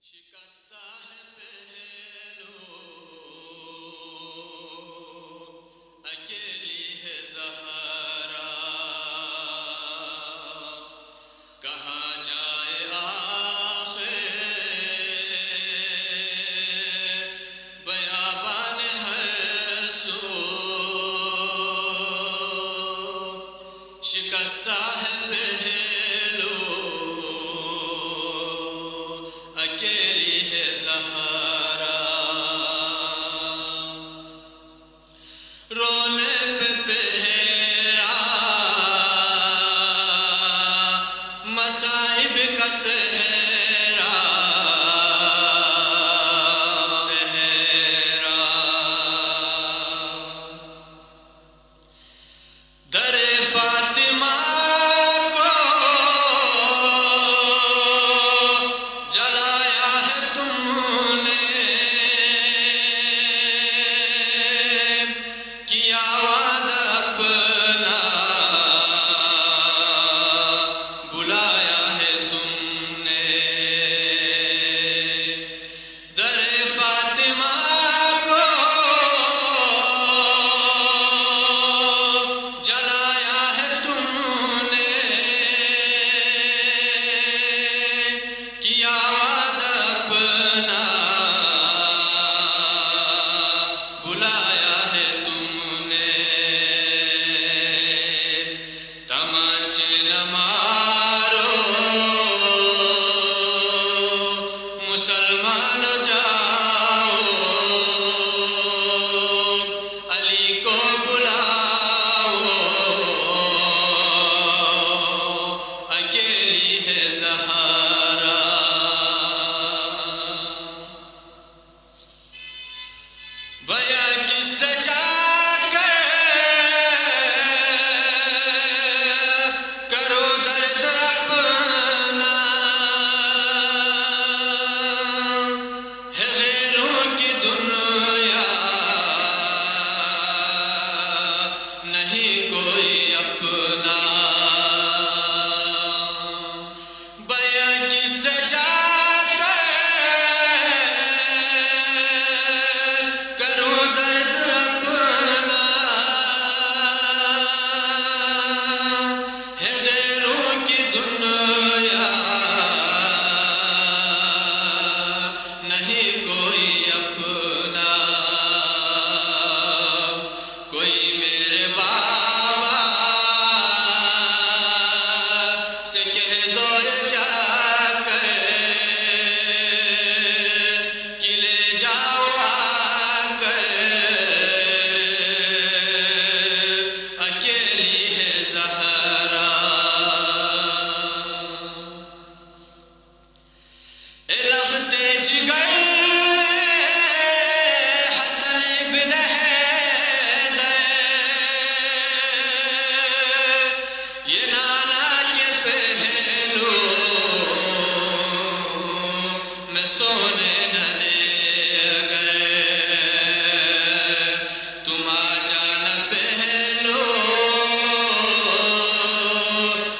شکستہ ہے پہلو اکیلی ہے زہرا، کہاں جائے آخر بیابان ہر سو، شکستہ ہے پہلو اکیلی ہے زہرا، رونے پہ پہرا مصائب کا سہرا، در فاطمہ کو جلایا ہے تم نے، کیا وعدہ اپنا بلایا ہے تم نے، در فاطمہ کو جلایا ہے تم نے، کیا وعدہ اپنا بلایا ہے تم نے، تمانچے نہ مارو مسلمان جاؤ، علی کو بلاؤ اکیلی ہے زہرا، بیا کی سجا کر کرو درد اپنا، ہے غیروں کی دنیا نہیں کوئی اپنا، بیا کی سجا کرو درد اپنا، ہے غیروں کی دنیا نہیں کوئی اپنا، کوئی میرے بابا سے کہہ دو یہ جا کر کہ لے جاؤ آ کر، اکیلی ہے زہرا، اے لگتے جگر حسن بن حیدر، یہ نانا کے پہلو میں سونے نہ دے، اگر تم آ جانا پہلو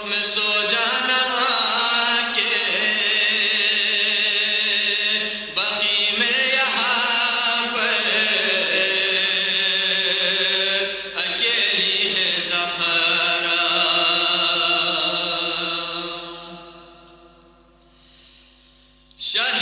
میں سو جانا ماں کے بقی میں، یہاں پر اکیلی ہے زہرا، شاہ